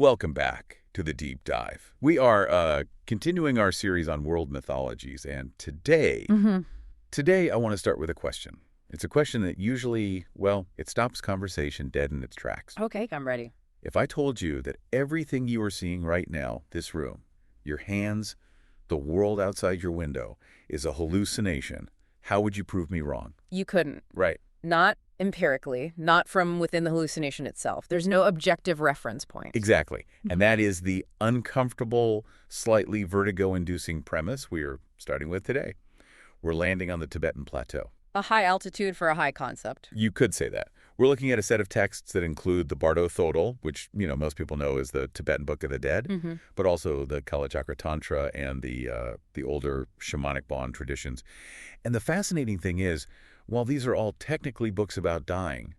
Welcome back to the Deep Dive. We are continuing our series on world mythologies, and today I want to start with a question. It's a question that usually, well, it stops conversation dead in its tracks. Okay, I'm ready. If I told you that everything you are seeing right now, this room, your hands, the world outside your window, is a hallucination, how would you prove me wrong? You couldn't. Right. Not empirically, not from within the hallucination itself. There's no objective reference point. Exactly. And that is the uncomfortable, slightly vertigo-inducing premise we are starting with today. We're landing on the Tibetan plateau. A high altitude for a high concept. You could say that. We're looking at a set of texts that include the Bardo Thödol, which, most people know is the Tibetan Book of the Dead, but also the Kalachakra Tantra and the older shamanic Bon traditions. And the fascinating thing is, while these are all technically books about dying,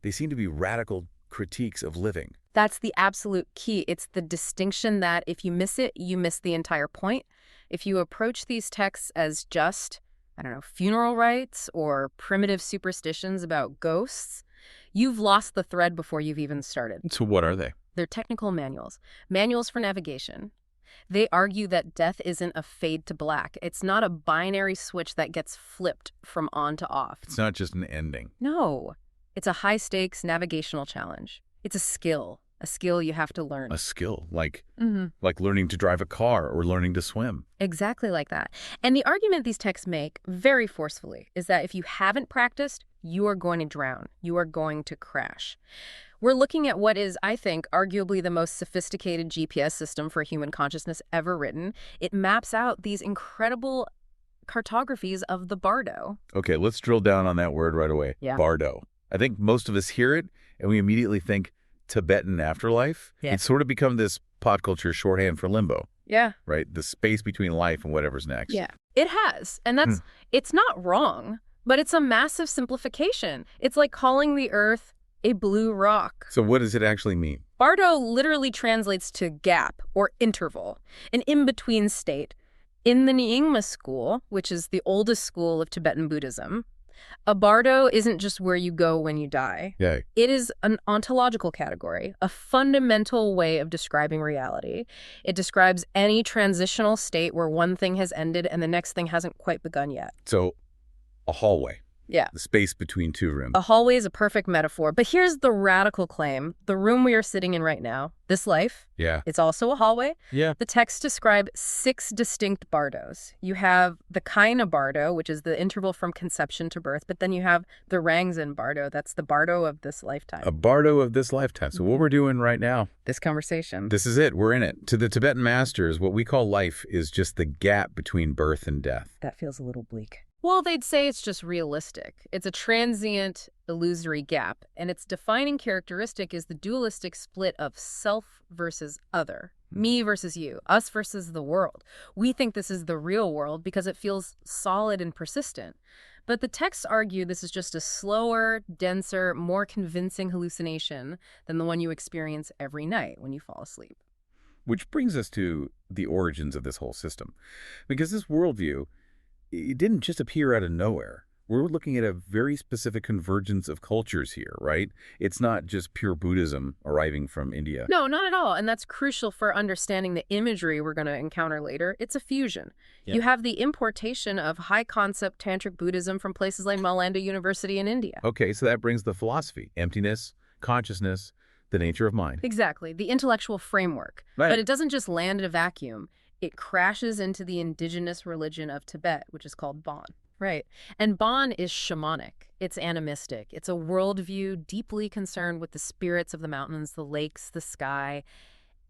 they seem to be radical critiques of living. That's the absolute key. It's the distinction that if you miss it, you miss the entire point. If you approach these texts as just, funeral rites or primitive superstitions about ghosts, you've lost the thread before you've even started. So what are they? They're technical manuals. Manuals for navigation. They argue that death isn't a fade to black. It's not a binary switch that gets flipped from on to off. It's not just an ending. No. It's a high-stakes navigational challenge. It's a skill you have to learn. A skill, like learning to drive a car or learning to swim. Exactly like that. And the argument these texts make, very forcefully, is that if you haven't practiced, you are going to drown. You are going to crash. We're looking at what is, I think, arguably the most sophisticated GPS system for human consciousness ever written. It maps out these incredible cartographies of the Bardo. Okay, let's drill down on that word right away. Yeah. Bardo. I think most of us hear it, and we immediately think Tibetan afterlife. Yeah. It's sort of become this pop culture shorthand for limbo. Yeah. Right? The space between life and whatever's next. Yeah. It has. And it's not wrong, but it's a massive simplification. It's like calling the Earth a blue rock. So what does it actually mean? Bardo literally translates to gap or interval, an in-between state. In the Nyingma school, which is the oldest school of Tibetan Buddhism, a bardo isn't just where you go when you die. Yeah. It is an ontological category, a fundamental way of describing reality. It describes any transitional state where one thing has ended and the next thing hasn't quite begun yet. So a hallway. Yeah. The space between two rooms. A hallway is a perfect metaphor, but here's the radical claim. The room we are sitting in right now, this life, it's also a hallway. Yeah. The texts describe 6 distinct bardos. You have the Kaina bardo, which is the interval from conception to birth, but then you have the Rangzin bardo. That's the bardo of this lifetime. A bardo of this lifetime. So what we're doing right now. This conversation. This is it. We're in it. To the Tibetan masters, what we call life is just the gap between birth and death. That feels a little bleak. Well, they'd say it's just realistic. It's a transient, illusory gap, and its defining characteristic is the dualistic split of self versus other, me versus you, us versus the world. We think this is the real world because it feels solid and persistent. But the texts argue this is just a slower, denser, more convincing hallucination than the one you experience every night when you fall asleep. Which brings us to the origins of this whole system. Because this worldview, it didn't just appear out of nowhere. We're looking at a very specific convergence of cultures here, right? It's not just pure Buddhism arriving from India. No, not at all. And that's crucial for understanding the imagery we're going to encounter later. It's a fusion. Yeah. You have the importation of high-concept tantric Buddhism from places like Nalanda University in India. Okay, so that brings the philosophy, emptiness, consciousness, the nature of mind. Exactly, the intellectual framework. Right. But it doesn't just land in a vacuum. It crashes into the indigenous religion of Tibet, which is called Bon. Right. And Bon is shamanic. It's animistic. It's a worldview deeply concerned with the spirits of the mountains, the lakes, the sky.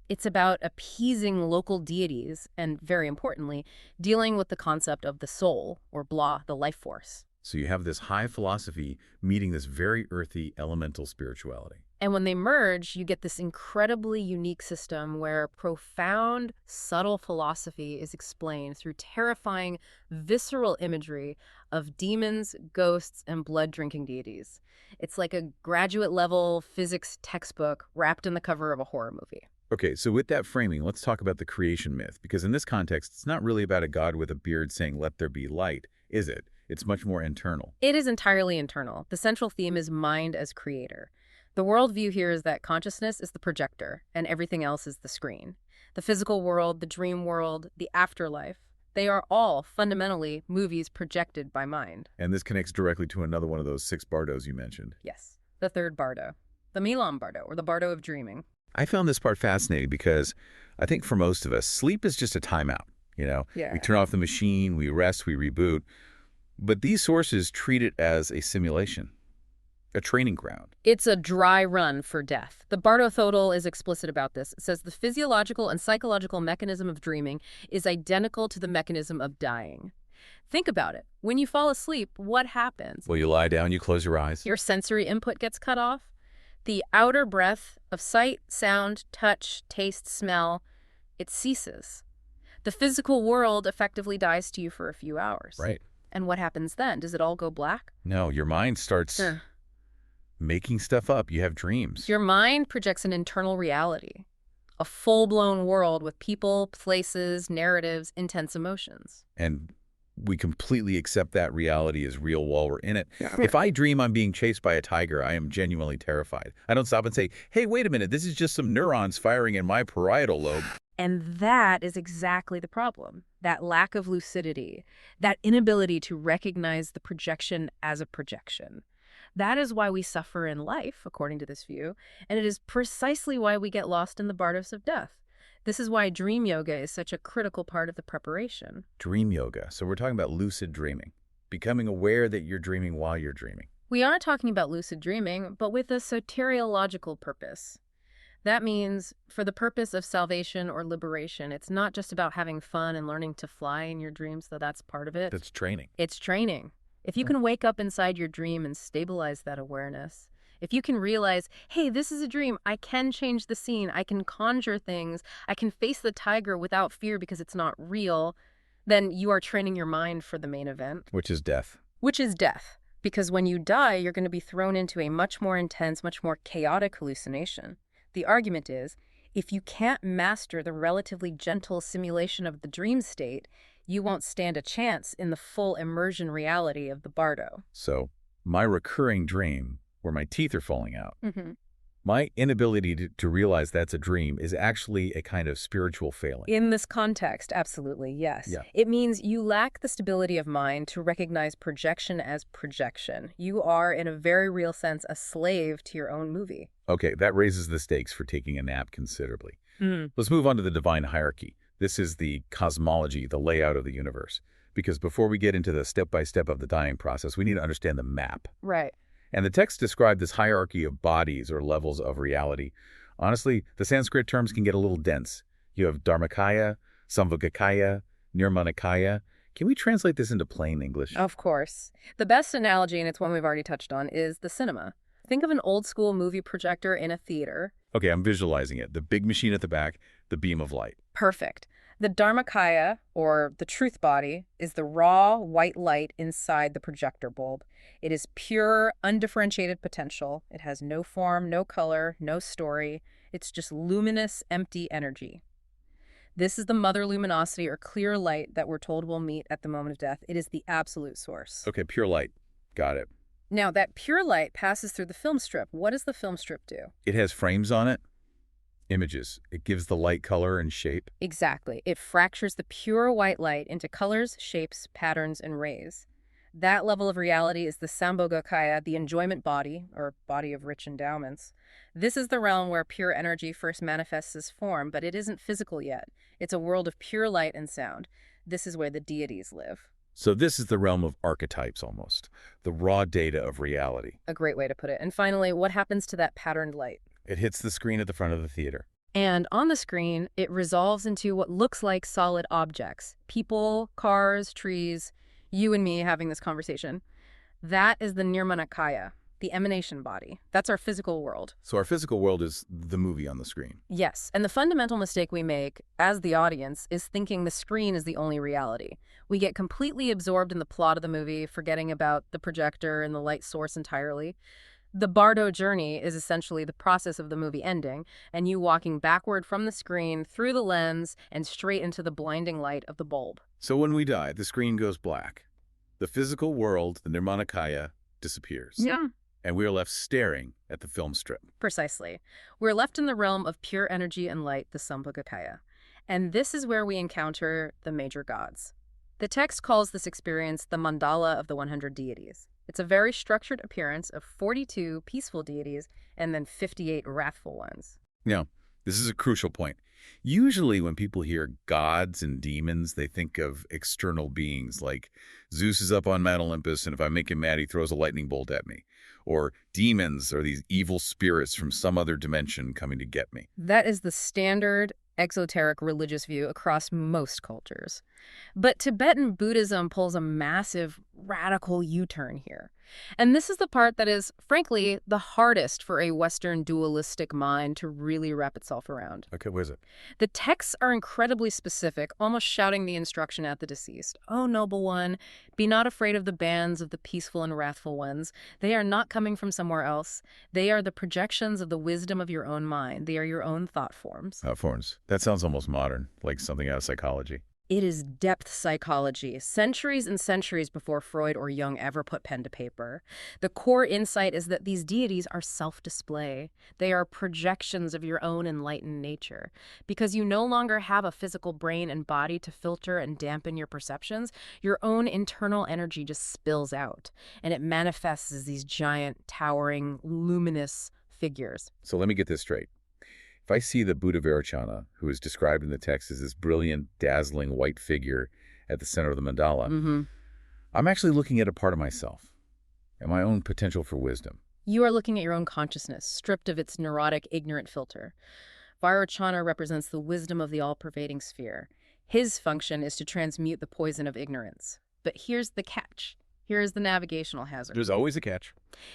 It's about appeasing local deities and, very importantly, dealing with the concept of the soul, or blah, the life force. So you have this high philosophy meeting this very earthy, elemental spirituality. And when they merge, you get this incredibly unique system where profound, subtle philosophy is explained through terrifying, visceral imagery of demons, ghosts, and blood-drinking deities. It's like a graduate-level physics textbook wrapped in the cover of a horror movie. Okay, so with that framing, let's talk about the creation myth, because in this context, it's not really about a god with a beard saying, "Let there be light," is it? It's much more internal. It is entirely internal. The central theme is mind as creator. The worldview here is that consciousness is the projector and everything else is the screen. The physical world, the dream world, the afterlife, they are all fundamentally movies projected by mind. And this connects directly to another one of those 6 bardos you mentioned. Yes, the third Bardo, the Milan Bardo, or the Bardo of dreaming. I found this part fascinating because I think for most of us, sleep is just a timeout. Yeah. We turn off the machine, we rest, we reboot. But these sources treat it as a simulation, a training ground. It's a dry run for death. The Bardo Thödol is explicit about this. It says the physiological and psychological mechanism of dreaming is identical to the mechanism of dying. Think about it. When you fall asleep, what happens? Well, you lie down, you close your eyes. Your sensory input gets cut off. The outer breath of sight, sound, touch, taste, smell, it ceases. The physical world effectively dies to you for a few hours. Right. And what happens then? Does it all go black? No, your mind starts making stuff up. You have dreams. Your mind projects an internal reality, a full-blown world with people, places, narratives, intense emotions. And we completely accept that reality as real while we're in it. Yeah. If I dream I'm being chased by a tiger, I am genuinely terrified. I don't stop and say, hey, wait a minute, this is just some neurons firing in my parietal lobe. And that is exactly the problem. That lack of lucidity, that inability to recognize the projection as a projection. That is why we suffer in life, according to this view, and it is precisely why we get lost in the bardos of death. This is why dream yoga is such a critical part of the preparation. Dream yoga. So we're talking about lucid dreaming, becoming aware that you're dreaming while you're dreaming. We are talking about lucid dreaming, but with a soteriological purpose. That means for the purpose of salvation or liberation. It's not just about having fun and learning to fly in your dreams, though that's part of it. That's training. It's training. If you can wake up inside your dream and stabilize that awareness, if you can realize, hey, this is a dream, I can change the scene, I can conjure things, I can face the tiger without fear because it's not real, then you are training your mind for the main event. Which is death. Which is death. Because when you die, you're going to be thrown into a much more intense, much more chaotic hallucination. The argument is, if you can't master the relatively gentle simulation of the dream state, you won't stand a chance in the full immersion reality of the bardo. So my recurring dream where my teeth are falling out, Mm-hmm. my inability to realize that's a dream is actually a kind of spiritual failing. In this context, absolutely, yes. Yeah. It means you lack the stability of mind to recognize projection as projection. You are, in a very real sense, a slave to your own movie. Okay, that raises the stakes for taking a nap considerably. Let's move on to the divine hierarchy. This is the cosmology, the layout of the universe. Because before we get into the step-by-step of the dying process, we need to understand the map. Right. And the text described this hierarchy of bodies or levels of reality. Honestly, the Sanskrit terms can get a little dense. You have Dharmakaya, Samvogakaya, Nirmanakaya. Can we translate this into plain English? Of course. The best analogy, and it's one we've already touched on, is the cinema. Think of an old-school movie projector in a theater. Okay, I'm visualizing it. The big machine at the back, the beam of light. Perfect. The Dharmakaya, or the truth body, is the raw white light inside the projector bulb. It is pure, undifferentiated potential. It has no form, no color, no story. It's just luminous, empty energy. This is the mother luminosity or clear light that we're told we'll meet at the moment of death. It is the absolute source. Okay, pure light. Got it. Now, that pure light passes through the film strip. What does the film strip do? It has frames on it, images. It gives the light color and shape. Exactly. It fractures the pure white light into colors, shapes, patterns, and rays. That level of reality is the Sambhogakaya, the enjoyment body, or body of rich endowments. This is the realm where pure energy first manifests as form, but it isn't physical yet. It's a world of pure light and sound. This is where the deities live. So this is the realm of archetypes almost, the raw data of reality. A great way to put it. And finally, what happens to that patterned light? It hits the screen at the front of the theater. And on the screen, it resolves into what looks like solid objects. People, cars, trees, you and me having this conversation. That is the Nirmanakaya, the emanation body. That's our physical world. So our physical world is the movie on the screen. Yes, and the fundamental mistake we make as the audience is thinking the screen is the only reality. We get completely absorbed in the plot of the movie, forgetting about the projector and the light source entirely. The Bardo journey is essentially the process of the movie ending, and you walking backward from the screen, through the lens, and straight into the blinding light of the bulb. So when we die, the screen goes black. The physical world, the Nirmanakaya, disappears. Yeah. And we are left staring at the film strip. Precisely. We're left in the realm of pure energy and light, the Sambhogakaya. And this is where we encounter the major gods. The text calls this experience the mandala of the 100 deities. It's a very structured appearance of 42 peaceful deities and then 58 wrathful ones. Now, this is a crucial point. Usually when people hear gods and demons, they think of external beings like Zeus is up on Mount Olympus, and if I make him mad, he throws a lightning bolt at me. Or demons are these evil spirits from some other dimension coming to get me. That is the standard exoteric religious view across most cultures. But Tibetan Buddhism pulls a massive, radical U-turn here. And this is the part that is, frankly, the hardest for a Western dualistic mind to really wrap itself around. Okay, what is it? The texts are incredibly specific, almost shouting the instruction at the deceased. "Oh, noble one, be not afraid of the bands of the peaceful and wrathful ones. They are not coming from somewhere else. They are the projections of the wisdom of your own mind. They are your own thought forms." Forms. That sounds almost modern, like something out of psychology. It is depth psychology, centuries and centuries before Freud or Jung ever put pen to paper. The core insight is that these deities are self-display. They are projections of your own enlightened nature. Because you no longer have a physical brain and body to filter and dampen your perceptions, your own internal energy just spills out, and it manifests as these giant, towering, luminous figures. So let me get this straight. If I see the Buddha Vairocana, who is described in the text as this brilliant, dazzling white figure at the center of the mandala, I'm actually looking at a part of myself and my own potential for wisdom. You are looking at your own consciousness, stripped of its neurotic, ignorant filter. Vairocana represents the wisdom of the all-pervading sphere. His function is to transmute the poison of ignorance. But here's the catch. Here's the navigational hazard. There's always a catch.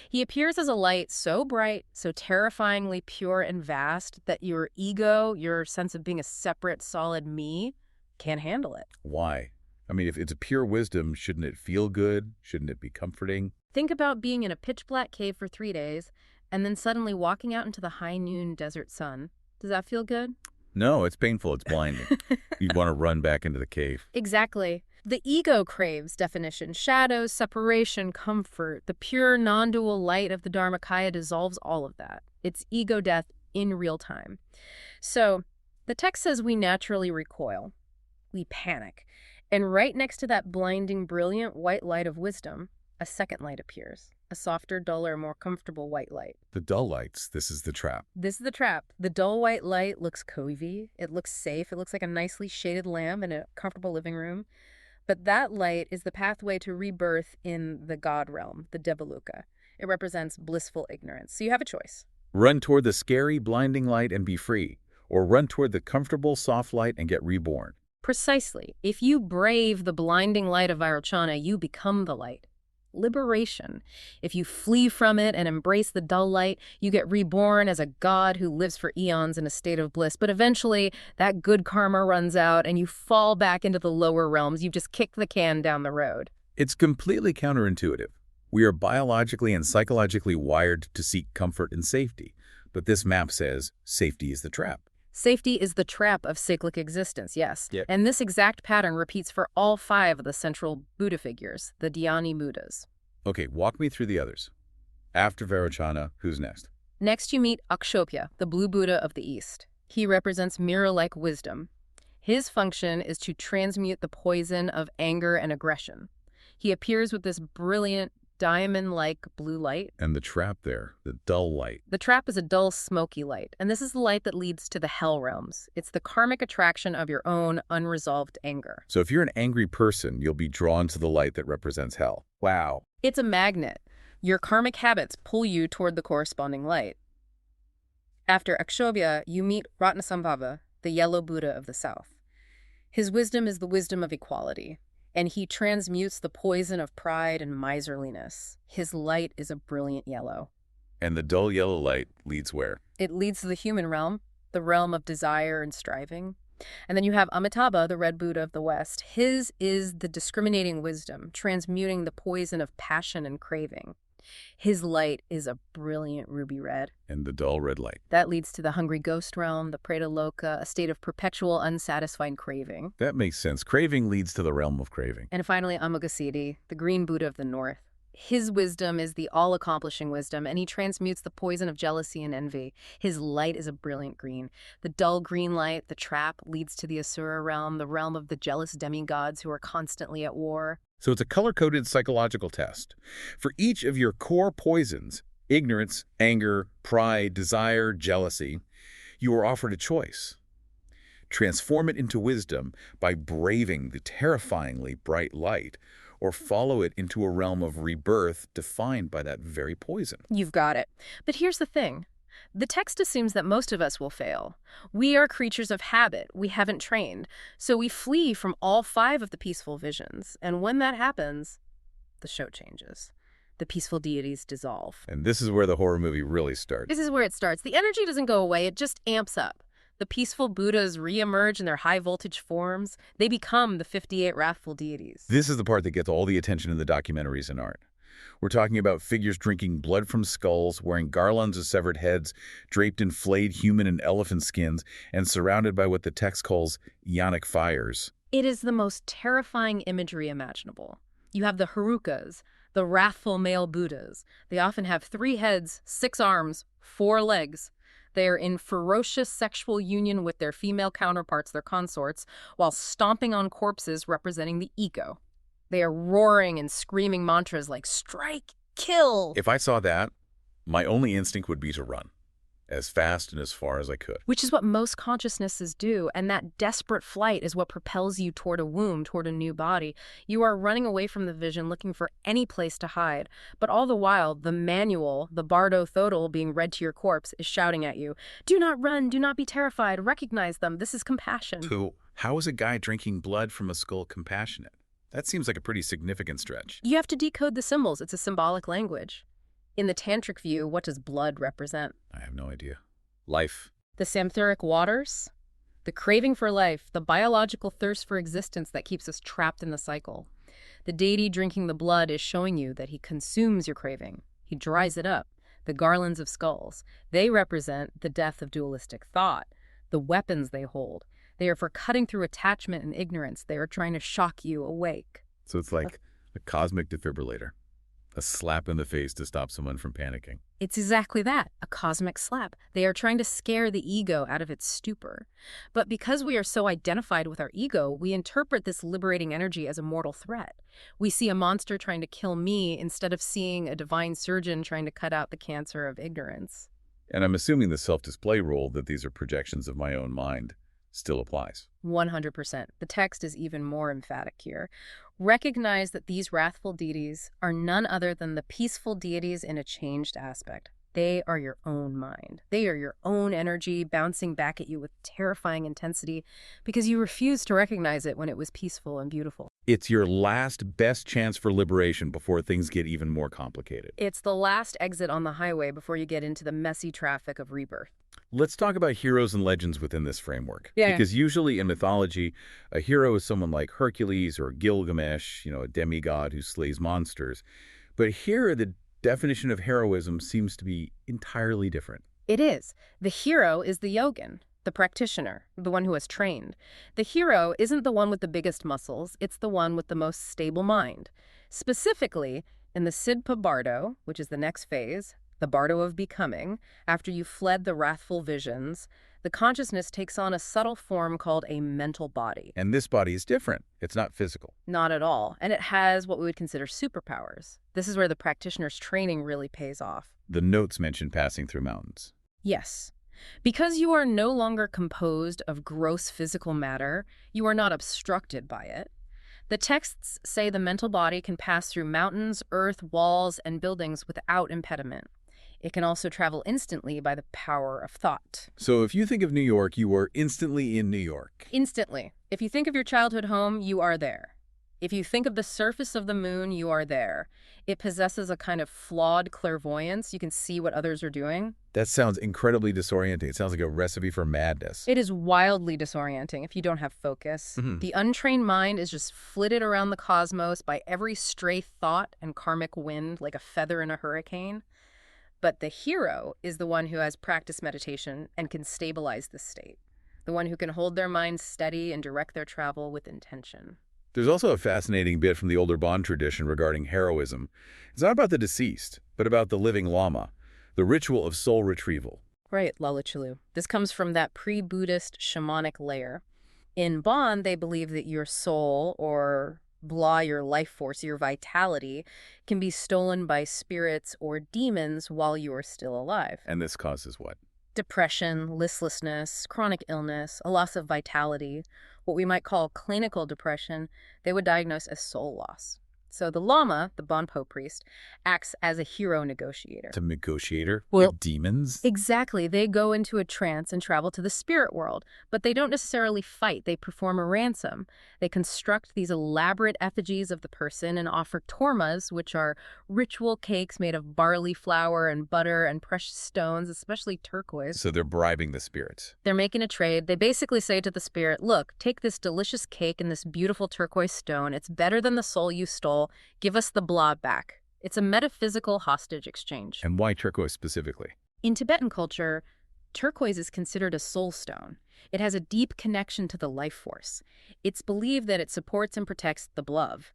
He appears as a light so bright, so terrifyingly pure and vast that your ego, your sense of being a separate, solid me, can't handle it. Why? I mean, if it's a pure wisdom, shouldn't it feel good? Shouldn't it be comforting? Think about being in a pitch-black cave for 3 days and then suddenly walking out into the high noon desert sun. Does that feel good? No, it's painful. It's blinding. You'd want to run back into the cave. Exactly. The ego craves definition, shadows, separation, comfort. The pure, non-dual light of the Dharmakaya dissolves all of that. It's ego death in real time. So the text says we naturally recoil. We panic. And right next to that blinding, brilliant white light of wisdom, a second light appears. A softer, duller, more comfortable white light. The dull lights, this is the trap. This is the trap. The dull white light looks cozy. It looks safe. It looks like a nicely shaded lamp in a comfortable living room. But that light is the pathway to rebirth in the God realm, the Devaluka. It represents blissful ignorance. So you have a choice. Run toward the scary, blinding light and be free, or run toward the comfortable, soft light and get reborn. Precisely. If you brave the blinding light of Vairocana, you become the light. Liberation. If you flee from it and embrace the dull light, you get reborn as a god who lives for eons in a state of bliss. But eventually, that good karma runs out and you fall back into the lower realms. You've just kicked the can down the road. It's completely counterintuitive. We are biologically and psychologically wired to seek comfort and safety. But this map says safety is the trap. Safety is the trap of cyclic existence, yes. Yep. And this exact pattern repeats for all 5 of the central Buddha figures, the Dhyani Buddhas. Okay, walk me through the others. After Vairocana, who's next? Next you meet Akshobhya, the blue Buddha of the East. He represents mirror-like wisdom. His function is to transmute the poison of anger and aggression. He appears with this brilliant, diamond-like blue light. And the trap there, the dull light. The trap is a dull, smoky light, and this is the light that leads to the hell realms. It's the karmic attraction of your own unresolved anger. So if you're an angry person, you'll be drawn to the light that represents hell. Wow. It's a magnet. Your karmic habits pull you toward the corresponding light. After Akshobhya, you meet Ratnasambhava, the yellow Buddha of the South. His wisdom is the wisdom of equality, and he transmutes the poison of pride and miserliness. His light is a brilliant yellow. And the dull yellow light leads where? It leads to the human realm, the realm of desire and striving. And then you have Amitabha, the red Buddha of the West. His is the discriminating wisdom, transmuting the poison of passion and craving. His light is a brilliant ruby red. And the dull red light. That leads to the hungry ghost realm, the Preta Loka, a state of perpetual unsatisfied craving. That makes sense. Craving leads to the realm of craving. And finally, Amoghasiddhi, the green Buddha of the North. His wisdom is the all-accomplishing wisdom, and he transmutes the poison of jealousy and envy. His light is a brilliant green. The dull green light, the trap, leads to the Asura realm, the realm of the jealous demigods who are constantly at war. So it's a color-coded psychological test. For each of your core poisons, ignorance, anger, pride, desire, jealousy, you are offered a choice. Transform it into wisdom by braving the terrifyingly bright light, or follow it into a realm of rebirth defined by that very poison. You've got it. But here's the thing. The text assumes that most of us will fail. We are creatures of habit. We haven't trained. So we flee from all 5 of the peaceful visions. And when that happens, the show changes. The peaceful deities dissolve. And this is where the horror movie really starts. This is where it starts. The energy doesn't go away. It just amps up. The peaceful Buddhas re-emerge in their high-voltage forms. They become the 58 wrathful deities. This is the part that gets all the attention in the documentaries and art. We're talking about figures drinking blood from skulls, wearing garlands of severed heads, draped in flayed human and elephant skins, and surrounded by what the text calls yonic fires. It is the most terrifying imagery imaginable. You have the Harukas, the wrathful male Buddhas. They often have 3 heads, 6 arms, 4 legs. They are in ferocious sexual union with their female counterparts, their consorts, while stomping on corpses representing the ego. They are roaring and screaming mantras like, strike, kill. If I saw that, my only instinct would be to run, as fast and as far as I could. Which is what most consciousnesses do, and that desperate flight is what propels you toward a womb, toward a new body. You are running away from the vision, looking for any place to hide. But all the while, the manual, the Bardo Thödol being read to your corpse, is shouting at you, do not run, do not be terrified, recognize them, this is compassion. So, how is a guy drinking blood from a skull compassionate? That seems like a pretty significant stretch. You have to decode the symbols. It's a symbolic language. In the tantric view, what does blood represent? I have no idea. Life. The samtharic waters? The craving for life, the biological thirst for existence that keeps us trapped in the cycle. The deity drinking the blood is showing you that he consumes your craving. He dries it up. The garlands of skulls. They represent the death of dualistic thought, the weapons they hold. They are for cutting through attachment and ignorance. They are trying to shock you awake. So it's like a cosmic defibrillator. A slap in the face to stop someone from panicking. It's exactly that, a cosmic slap. They are trying to scare the ego out of its stupor. But because we are so identified with our ego, we interpret this liberating energy as a mortal threat. We see a monster trying to kill me instead of seeing a divine surgeon trying to cut out the cancer of ignorance. And I'm assuming the self-display rule that these are projections of my own mind still applies. 100%. The text is even more emphatic here. Recognize that these wrathful deities are none other than the peaceful deities in a changed aspect. They are your own mind. They are your own energy bouncing back at you with terrifying intensity because you refused to recognize it when it was peaceful and beautiful. It's your last best chance for liberation before things get even more complicated. It's the last exit on the highway before you get into the messy traffic of rebirth. Let's talk about heroes and legends within this framework. Yeah. Because usually in mythology, a hero is someone like Hercules or Gilgamesh, a demigod who slays monsters. But here, the definition of heroism seems to be entirely different. It is. The hero is the yogin, the practitioner, the one who has trained. The hero isn't the one with the biggest muscles, it's the one with the most stable mind. Specifically, in the Sidpa Bardo, which is the next phase, the Bardo of becoming, after you've fled the wrathful visions, the consciousness takes on a subtle form called a mental body. And this body is different. It's not physical. Not at all. And it has what we would consider superpowers. This is where the practitioner's training really pays off. The notes mention passing through mountains. Yes. Because you are no longer composed of gross physical matter, you are not obstructed by it. The texts say the mental body can pass through mountains, earth, walls, and buildings without impediment. It can also travel instantly by the power of thought. So if you think of New York, you are instantly in New York. Instantly. If you think of your childhood home, you are there. If you think of the surface of the moon, you are there. It possesses a kind of flawed clairvoyance. You can see what others are doing. That sounds incredibly disorienting. It sounds like a recipe for madness. It is wildly disorienting if you don't have focus. The untrained mind is just flitted around the cosmos by every stray thought and karmic wind like a feather in a hurricane. But the hero is the one who has practiced meditation and can stabilize this state. The one who can hold their mind steady and direct their travel with intention. There's also a fascinating bit from the older Bon tradition regarding heroism. It's not about the deceased, but about the living lama, the ritual of soul retrieval. Right, Lalachalu. This comes from that pre-Buddhist shamanic layer. In Bon, they believe that your soul, or blah, your life force, your vitality, can be stolen by spirits or demons while you are still alive. And this causes what? Depression, listlessness, chronic illness, a loss of vitality, what we might call clinical depression, they would diagnose as soul loss. So the Lama, the Bonpo priest, acts as a hero negotiator. A negotiator Well, with demons? Exactly. They go into a trance and travel to the spirit world, but they don't necessarily fight. They perform a ransom. They construct these elaborate effigies of the person and offer tormas, which are ritual cakes made of barley flour and butter and precious stones, especially turquoise. So they're bribing the spirits. They're making a trade. They basically say to the spirit, look, take this delicious cake and this beautiful turquoise stone. It's better than the soul you stole. Give us the blah back. It's a metaphysical hostage exchange. And why turquoise specifically? In Tibetan culture, turquoise is considered a soul stone. It has a deep connection to the life force. It's believed that it supports and protects the blove.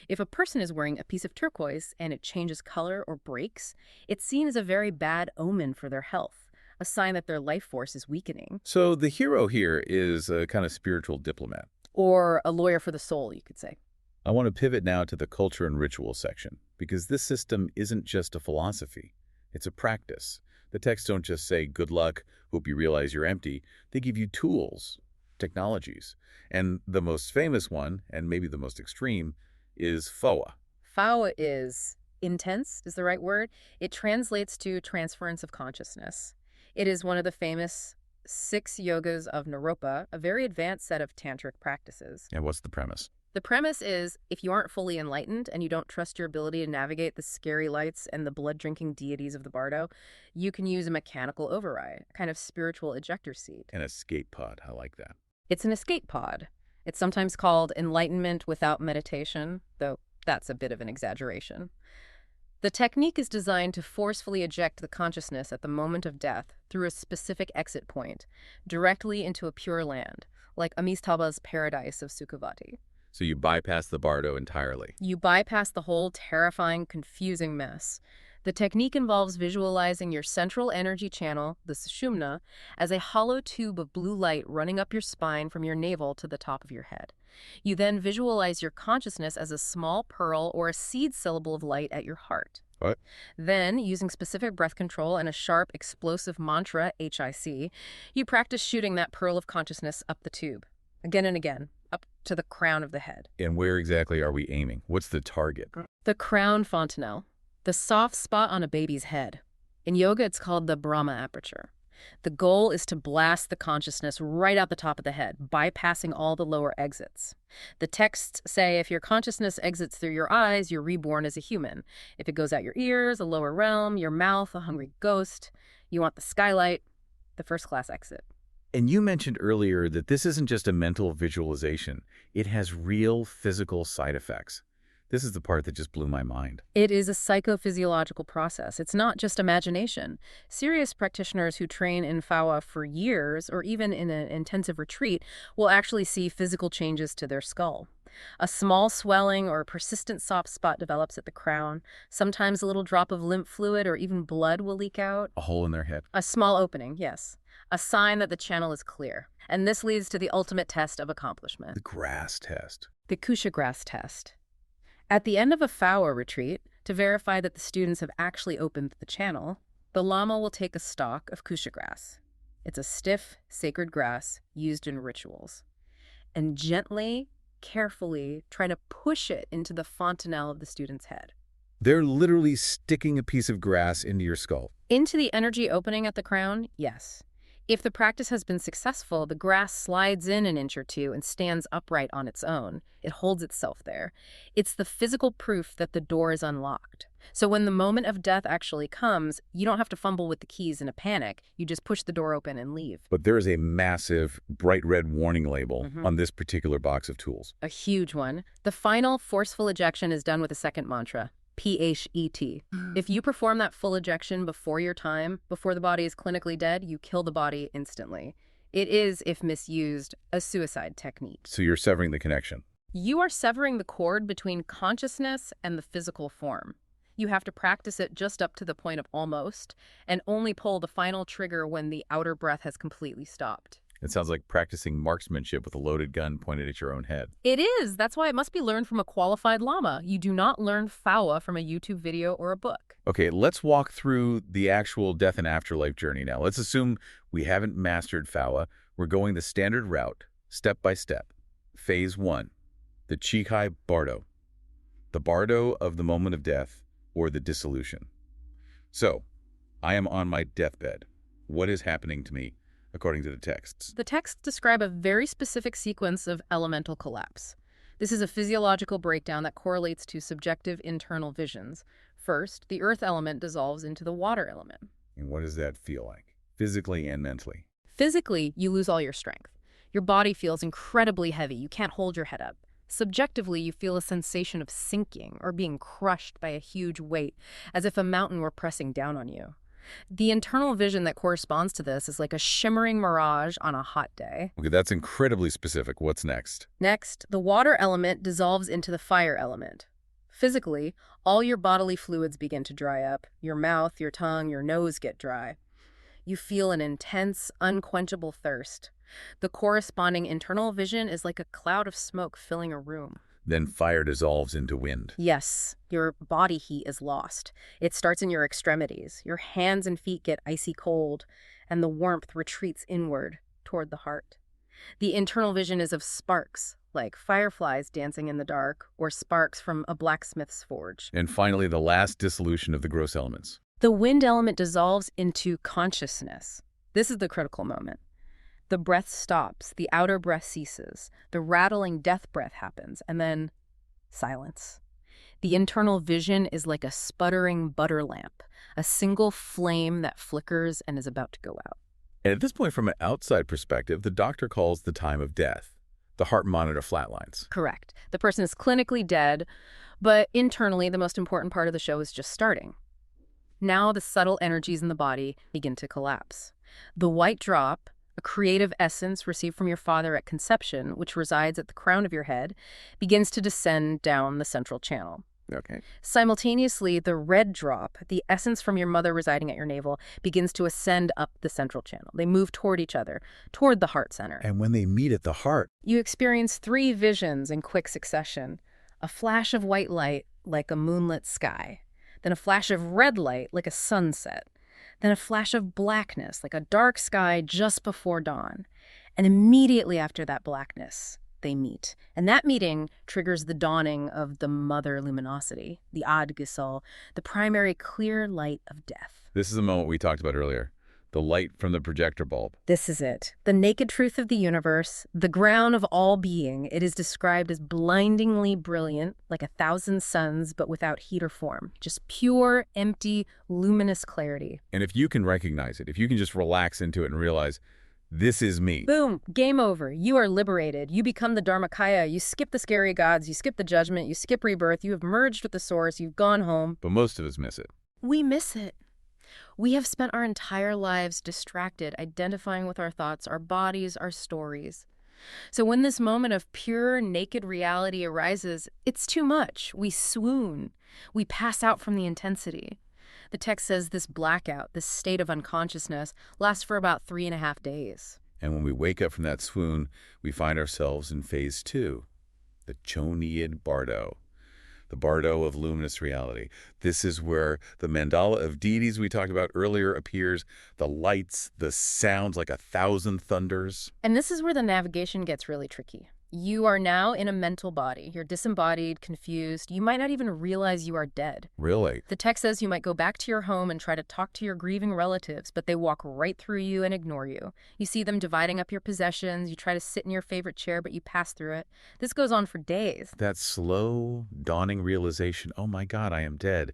If a person is wearing a piece of turquoise and it changes color or breaks, it's seen as a very bad omen for their health, a sign that their life force is weakening. So the hero here is a kind of spiritual diplomat. Or a lawyer for the soul, you could say. I want to pivot now to the culture and ritual section, because this system isn't just a philosophy. It's a practice. The texts don't just say, good luck, hope you realize you're empty. They give you tools, technologies. And the most famous one, and maybe the most extreme, is Phowa. Phowa is intense, is the right word. It translates to transference of consciousness. It is one of the famous 6 yogas of Naropa, a very advanced set of tantric practices. And what's the premise? The premise is, if you aren't fully enlightened and you don't trust your ability to navigate the scary lights and the blood-drinking deities of the Bardo, you can use a mechanical override, a kind of spiritual ejector seat. An escape pod. I like that. It's an escape pod. It's sometimes called enlightenment without meditation, though that's a bit of an exaggeration. The technique is designed to forcefully eject the consciousness at the moment of death through a specific exit point, directly into a pure land, like Amitabha's paradise of Sukhavati. So you bypass the Bardo entirely. You bypass the whole terrifying, confusing mess. The technique involves visualizing your central energy channel, the sushumna, as a hollow tube of blue light running up your spine from your navel to the top of your head. You then visualize your consciousness as a small pearl or a seed syllable of light at your heart. What? Then, using specific breath control and a sharp, explosive mantra, HIC, you practice shooting that pearl of consciousness up the tube, again and again, up to the crown of the head. And where exactly are we aiming? What's the target? The crown fontanelle, the soft spot on a baby's head. In yoga, it's called the Brahma aperture. The goal is to blast the consciousness right out the top of the head, bypassing all the lower exits. The texts say if your consciousness exits through your eyes, you're reborn as a human. If it goes out your ears, a lower realm, your mouth, a hungry ghost. You want the skylight, the first-class exit. And you mentioned earlier that this isn't just a mental visualization. It has real physical side effects. This is the part that just blew my mind. It is a psychophysiological process. It's not just imagination. Serious practitioners who train in Phowa for years, or even in an intensive retreat, will actually see physical changes to their skull. A small swelling or a persistent soft spot develops at the crown. Sometimes a little drop of lymph fluid or even blood will leak out. A hole in their head. A small opening, yes. A sign that the channel is clear. And this leads to the ultimate test of accomplishment. The grass test. The Kusha grass test. At the end of a Phowa retreat, to verify that the students have actually opened the channel, the Lama will take a stalk of Kusha grass. It's a stiff, sacred grass used in rituals. And gently, carefully, try to push it into the fontanelle of the student's head. They're literally sticking a piece of grass into your skull. Into the energy opening at the crown? Yes. If the practice has been successful, the grass slides in an inch or two and stands upright on its own. It holds itself there. It's the physical proof that the door is unlocked. So when the moment of death actually comes, you don't have to fumble with the keys in a panic. You just push the door open and leave. But there is a massive, bright red warning label on this particular box of tools. A huge one. The final forceful ejection is done with a second mantra. PHET. If you perform that full ejection before your time, before the body is clinically dead, you kill the body instantly. It is, if misused, a suicide technique. So you're severing the connection. You are severing the cord between consciousness and the physical form. You have to practice it just up to the point of almost, and only pull the final trigger when the outer breath has completely stopped. It sounds like practicing marksmanship with a loaded gun pointed at your own head. It is. That's why it must be learned from a qualified lama. You do not learn Phawa from a YouTube video or a book. Okay, let's walk through the actual death and afterlife journey now. Let's assume we haven't mastered Phawa. We're going the standard route, step by step. Phase 1, the Chikai Bardo, the Bardo of the moment of death or the dissolution. So, I am on my deathbed. What is happening to me, according to the texts? The texts describe a very specific sequence of elemental collapse. This is a physiological breakdown that correlates to subjective internal visions. First, the earth element dissolves into the water element. And what does that feel like, physically and mentally? Physically, you lose all your strength. Your body feels incredibly heavy. You can't hold your head up. Subjectively, you feel a sensation of sinking or being crushed by a huge weight, as if a mountain were pressing down on you. The internal vision that corresponds to this is like a shimmering mirage on a hot day. Okay, that's incredibly specific. What's next? Next, the water element dissolves into the fire element. Physically, all your bodily fluids begin to dry up. Your mouth, your tongue, your nose get dry. You feel an intense, unquenchable thirst. The corresponding internal vision is like a cloud of smoke filling a room. Then fire dissolves into wind. Yes, your body heat is lost. It starts in your extremities. Your hands and feet get icy cold, and the warmth retreats inward toward the heart. The internal vision is of sparks, like fireflies dancing in the dark, or sparks from a blacksmith's forge. And finally, the last dissolution of the gross elements. The wind element dissolves into consciousness. This is the critical moment. The breath stops, the outer breath ceases, the rattling death breath happens, and then silence. The internal vision is like a sputtering butter lamp, a single flame that flickers and is about to go out. And at this point, from an outside perspective, the doctor calls the time of death. The heart monitor flatlines. Correct. The person is clinically dead, but internally, the most important part of the show is just starting. Now the subtle energies in the body begin to collapse. The white drop, a creative essence received from your father at conception, which resides at the crown of your head, begins to descend down the central channel. Okay. Simultaneously, the red drop, the essence from your mother residing at your navel, begins to ascend up the central channel. They move toward each other, toward the heart center. And when they meet at the heart, You experience 3 visions in quick succession. A flash of white light, like a moonlit sky. Then a flash of red light, like a sunset. Then a flash of blackness, like a dark sky just before dawn. And immediately after that blackness, they meet. And that meeting triggers the dawning of the mother luminosity, the Adgesol, the primary clear light of death. this is the moment we talked about earlier. The light from the projector bulb. This is it. The naked truth of the universe, the ground of all being. It is described as blindingly brilliant, like 1,000 suns, but without heat or form. Just pure, empty, luminous clarity. And if you can recognize it, if you can just relax into it and realize, this is me. Boom, game over. You are liberated. You become the Dharmakaya. You skip the scary gods. You skip the judgment. You skip rebirth. You have merged with the source. You've gone home. But most of us miss it. We miss it. We have spent our entire lives distracted, identifying with our thoughts, our bodies, our stories. So when this moment of pure, naked reality arises, it's too much. We swoon. We pass out from the intensity. The text says this blackout, this state of unconsciousness, lasts for about 3.5 days. And when we wake up from that swoon, we find ourselves in phase 2, the Choniad Bardo. The Bardo of luminous reality. This is where the mandala of deities we talked about earlier appears, the lights, the sounds like 1,000 thunders. And this is where the navigation gets really tricky. You are now in a mental body. You're disembodied, confused. You might not even realize you are dead. Really? The text says you might go back to your home and try to talk to your grieving relatives, but they walk right through you and ignore you. You see them dividing up your possessions. You try to sit in your favorite chair, but you pass through it. This goes on for days. That slow, dawning realization, oh my God, I am dead,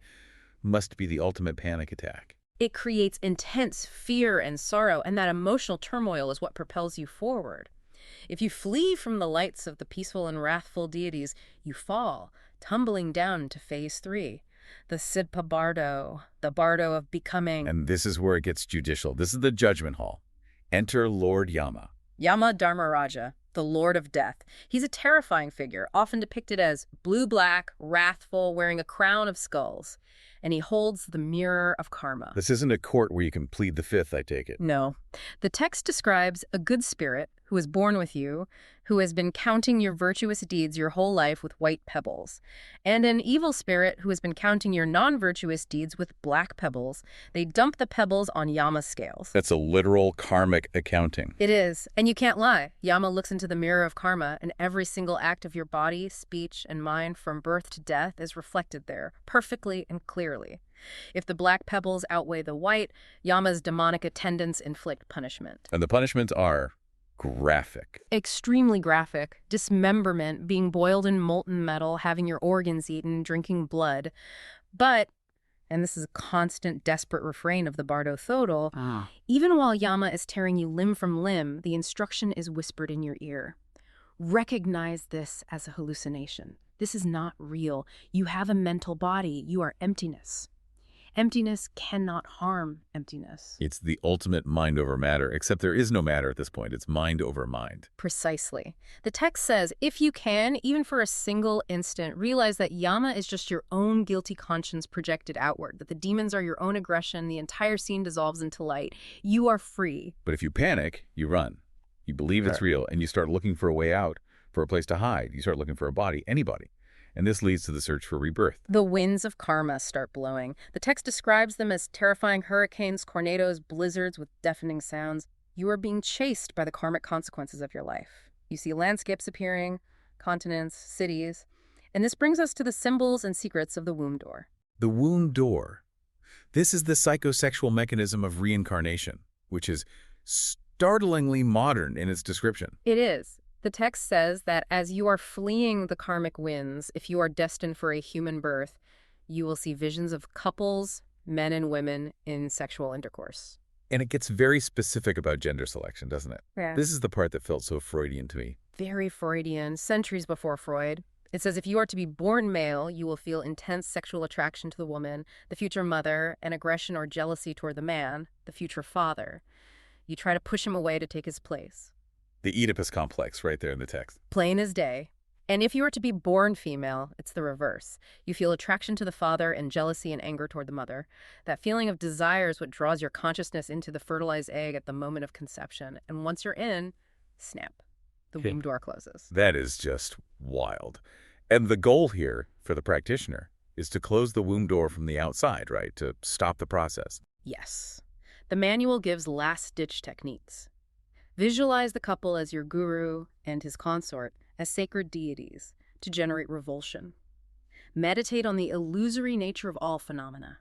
must be the ultimate panic attack. It creates intense fear and sorrow, and that emotional turmoil is what propels you forward. If you flee from the lights of the peaceful and wrathful deities, you fall, tumbling down to phase 3, the Sidpa Bardo, the Bardo of becoming. And this is where it gets judicial. This is the judgment hall. Enter Lord Yama. Yama Dharmaraja, the Lord of Death. He's a terrifying figure, often depicted as blue-black, wrathful, wearing a crown of skulls. And he holds the mirror of karma. This isn't a court where you can plead the fifth, I take it. No. The text describes a good spirit who is born with you, who has been counting your virtuous deeds your whole life with white pebbles, and an evil spirit who has been counting your non-virtuous deeds with black pebbles. They dump the pebbles on Yama's scales. That's a literal karmic accounting. It is, and you can't lie. Yama looks into the mirror of karma, and every single act of your body, speech, and mind from birth to death is reflected there, perfectly and clearly. If the black pebbles outweigh the white, Yama's demonic attendants inflict punishment. And the punishments are graphic. Extremely graphic. Dismemberment, being boiled in molten metal, having your organs eaten, drinking blood. But, and this is a constant, desperate refrain of the Bardo Thödol, even while Yama is tearing you limb from limb, the instruction is whispered in your ear. Recognize this as a hallucination. This is not real. You have a mental body. You are emptiness. Emptiness cannot harm emptiness. It's the ultimate mind over matter, except there is no matter at this point. It's mind over mind. Precisely. The text says, if you can, even for a single instant, realize that Yama is just your own guilty conscience projected outward, that the demons are your own aggression, the entire scene dissolves into light. You are free. But if you panic, you run. You believe it's real, and you start looking for a way out, for a place to hide. You start looking for a body, anybody. And this leads to the search for rebirth. The winds of karma start blowing. The text describes them as terrifying hurricanes, tornadoes, blizzards with deafening sounds. You are being chased by the karmic consequences of your life. You see landscapes appearing, continents, cities. And this brings us to the symbols and secrets of the womb door. The womb door. This is the psychosexual mechanism of reincarnation, which is startlingly modern in its description. It is. The text says that as you are fleeing the karmic winds, if you are destined for a human birth, you will see visions of couples, men and women, in sexual intercourse. And it gets very specific about gender selection, doesn't it? Yeah. This is the part that felt so Freudian to me. Very Freudian, centuries before Freud. It says if you are to be born male, you will feel intense sexual attraction to the woman, the future mother, and aggression or jealousy toward the man, the future father. You try to push him away to take his place. The Oedipus complex right there in the text. Plain as day. And if you are to be born female, it's the reverse. You feel attraction to the father and jealousy and anger toward the mother. That feeling of desire is what draws your consciousness into the fertilized egg at the moment of conception. And once you're in, snap. The womb door closes. That is just wild. And the goal here for the practitioner is to close the womb door from the outside, right? To stop the process. Yes. The manual gives last-ditch techniques. Visualize the couple as your guru and his consort as sacred deities to generate revulsion. Meditate on the illusory nature of all phenomena.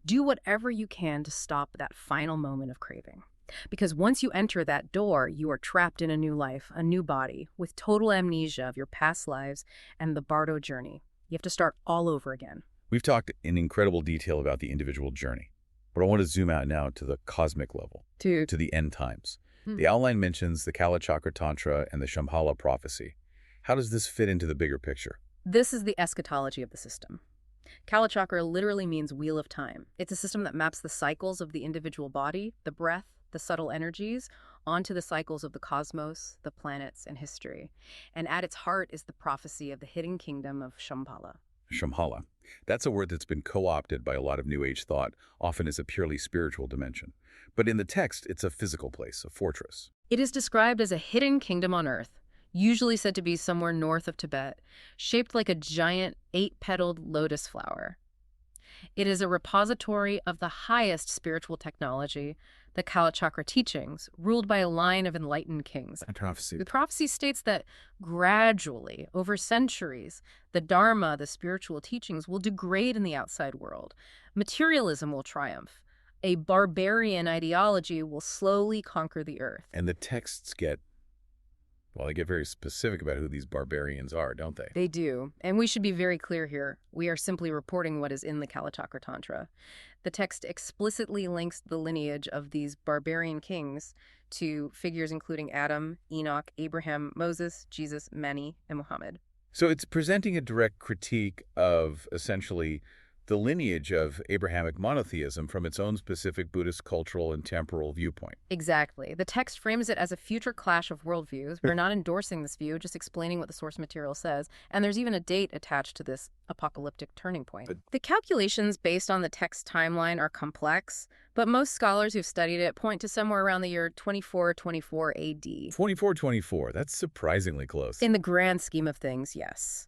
Do whatever you can to stop that final moment of craving. Because once you enter that door, you are trapped in a new life, a new body, with total amnesia of your past lives and the Bardo journey. You have to start all over again. We've talked in incredible detail about the individual journey, but I want to zoom out now to the cosmic level, to the end times. The outline mentions the Kalachakra Tantra and the Shambhala prophecy. How does this fit into the bigger picture? This is the eschatology of the system. Kalachakra literally means wheel of time. It's a system that maps the cycles of the individual body, the breath, the subtle energies, onto the cycles of the cosmos, the planets, and history. And at its heart is the prophecy of the hidden kingdom of Shambhala. Shambhala. That's a word that's been co-opted by a lot of New Age thought, often as a purely spiritual dimension. But in the text, it's a physical place, a fortress. It is described as a hidden kingdom on Earth, usually said to be somewhere north of Tibet, shaped like a giant 8-petaled lotus flower. It is a repository of the highest spiritual technology, the Kalachakra teachings, ruled by a line of enlightened kings. The prophecy states that gradually, over centuries, the Dharma, the spiritual teachings, will degrade in the outside world. Materialism will triumph. A barbarian ideology will slowly conquer the earth. And the texts get, well, they get very specific about who these barbarians are, don't they? They do. And we should be very clear here. We are simply reporting what is in the Kalachakra Tantra. The text explicitly links the lineage of these barbarian kings to figures including Adam, Enoch, Abraham, Moses, Jesus, Mani, and Muhammad. So it's presenting a direct critique of, essentially, the lineage of Abrahamic monotheism from its own specific Buddhist cultural and temporal viewpoint. Exactly. The text frames it as a future clash of worldviews. We're not endorsing this view, just explaining what the source material says. And there's even a date attached to this apocalyptic turning point. The calculations based on the text timeline are complex, but most scholars who've studied it point to somewhere around the year 2424 AD. 2424, that's surprisingly close. In the grand scheme of things, yes.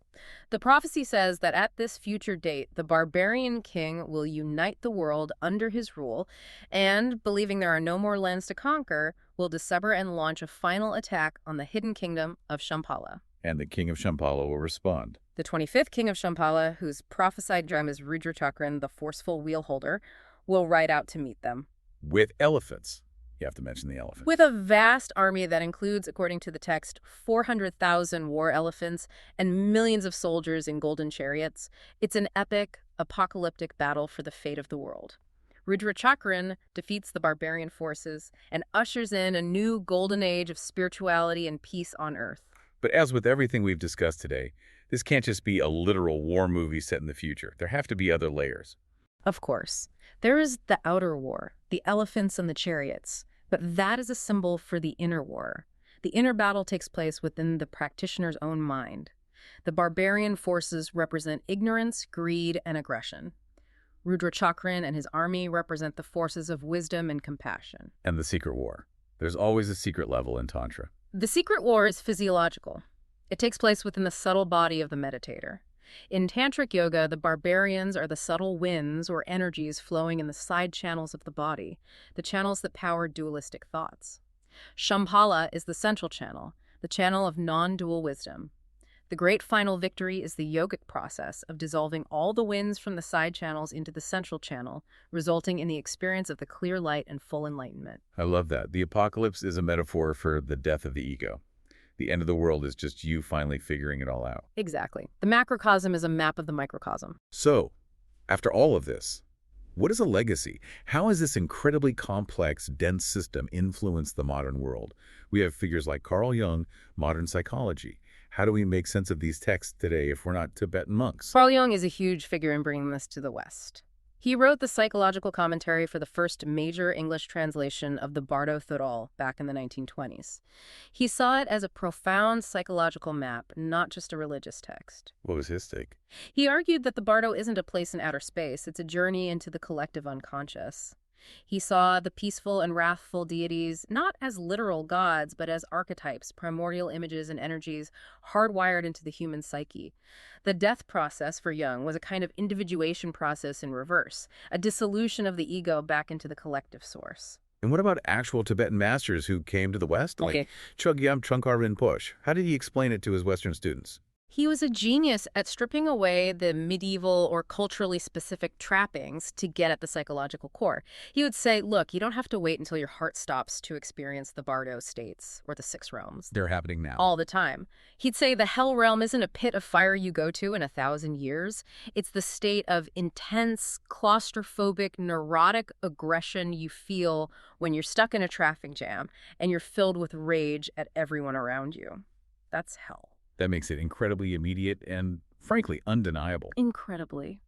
The prophecy says that at this future date, the barbarian king will unite the world under his rule and, believing there are no more lands to conquer, will dissever and launch a final attack on the hidden kingdom of Shambhala. And the king of Shambhala will respond. The 25th king of Shambhala, whose prophesied gem is Rudrachakran, the forceful wheelholder, will ride out to meet them. With elephants. You have to mention the elephant. With a vast army that includes, according to the text, 400,000 war elephants and millions of soldiers in golden chariots. It's an epic, apocalyptic battle for the fate of the world. Rudrachakran defeats the barbarian forces and ushers in a new golden age of spirituality and peace on Earth. But as with everything we've discussed today, this can't just be a literal war movie set in the future. There have to be other layers. Of course. There is the outer war, the elephants and the chariots. But that is a symbol for the inner war. The inner battle takes place within the practitioner's own mind. The barbarian forces represent ignorance, greed, and aggression. Rudrachakran and his army represent the forces of wisdom and compassion. And the secret war. There's always a secret level in Tantra. The secret war is physiological. It takes place within the subtle body of the meditator. In Tantric yoga, the barbarians are the subtle winds or energies flowing in the side channels of the body, the channels that power dualistic thoughts. Shambhala is the central channel, the channel of non-dual wisdom. The great final victory is the yogic process of dissolving all the winds from the side channels into the central channel, resulting in the experience of the clear light and full enlightenment. I love that. The apocalypse is a metaphor for the death of the ego. The end of the world is just you finally figuring it all out. Exactly. The macrocosm is a map of the microcosm. So, after all of this, what is a legacy? How has this incredibly complex, dense system influenced the modern world? We have figures like Carl Jung, modern psychology. How do we make sense of these texts today if we're not Tibetan monks? Carl Jung is a huge figure in bringing this to the West. He wrote the psychological commentary for the first major English translation of the Bardo Thödol back in the 1920s. He saw it as a profound psychological map, not just a religious text. What was his take? He argued that the Bardo isn't a place in outer space, it's a journey into the collective unconscious. He saw the peaceful and wrathful deities not as literal gods, but as archetypes, primordial images and energies hardwired into the human psyche. The death process for Jung was a kind of individuation process in reverse, a dissolution of the ego back into the collective source. And what about actual Tibetan masters who came to the West? Like Chogyam Trungpa Rinpoche. How did he explain it to his Western students? He was a genius at stripping away the medieval or culturally specific trappings to get at the psychological core. He would say, look, you don't have to wait until your heart stops to experience the Bardo states or the six realms. They're happening now. All the time. He'd say the hell realm isn't a pit of fire you go to in 1,000 years. It's the state of intense, claustrophobic, neurotic aggression you feel when you're stuck in a traffic jam and you're filled with rage at everyone around you. That's hell. That makes it incredibly immediate and, frankly, undeniable. Incredibly.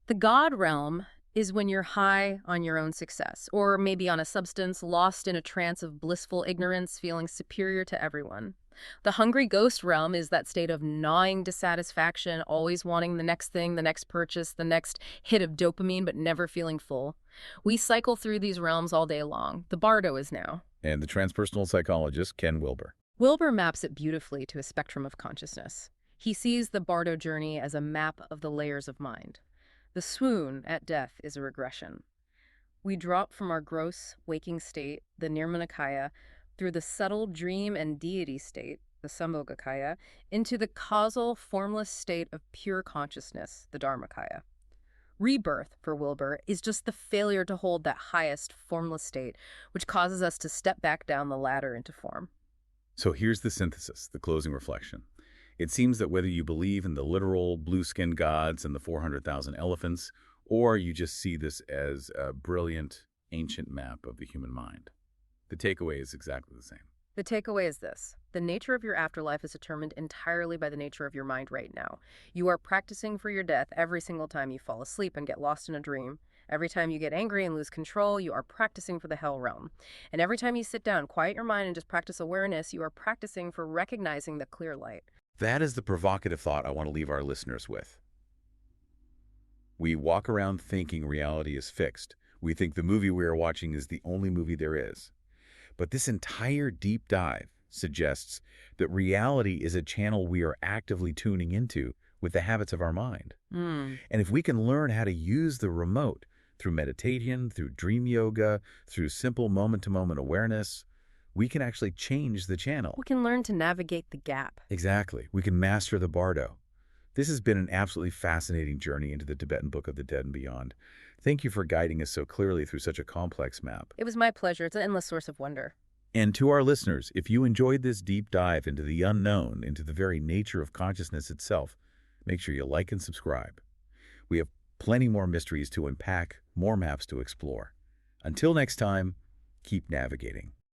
The God realm is when you're high on your own success, or maybe on a substance, lost in a trance of blissful ignorance, feeling superior to everyone. The hungry ghost realm is that state of gnawing dissatisfaction, always wanting the next thing, the next purchase, the next hit of dopamine, but never feeling full. We cycle through these realms all day long. The Bardo is now. And the transpersonal psychologist, Ken Wilber. Wilber maps it beautifully to a spectrum of consciousness. He sees the Bardo journey as a map of the layers of mind. The swoon at death is a regression. We drop from our gross, waking state, the Nirmanakaya, through the subtle dream and deity state, the Sambhogakaya, into the causal, formless state of pure consciousness, the Dharmakaya. Rebirth, for Wilber, is just the failure to hold that highest, formless state, which causes us to step back down the ladder into form. So here's the synthesis, the closing reflection. It seems that whether you believe in the literal blue-skinned gods and the 400,000 elephants, or you just see this as a brilliant, ancient map of the human mind, the takeaway is exactly the same. The takeaway is this. The nature of your afterlife is determined entirely by the nature of your mind right now. You are practicing for your death every single time you fall asleep and get lost in a dream. Every time you get angry and lose control, you are practicing for the hell realm. And every time you sit down, quiet your mind, and just practice awareness, you are practicing for recognizing the clear light. That is the provocative thought I want to leave our listeners with. We walk around thinking reality is fixed. We think the movie we are watching is the only movie there is. But this entire deep dive suggests that reality is a channel we are actively tuning into with the habits of our mind. And if we can learn how to use the remote through meditation, through dream yoga, through simple moment-to-moment awareness, we can actually change the channel. We can learn to navigate the gap. Exactly. We can master the bardo. This has been an absolutely fascinating journey into the Tibetan Book of the Dead and beyond. Thank you for guiding us so clearly through such a complex map. It was my pleasure. It's an endless source of wonder. And to our listeners, if you enjoyed this deep dive into the unknown, into the very nature of consciousness itself, make sure you like and subscribe. We have plenty more mysteries to unpack, more maps to explore. Until next time, keep navigating.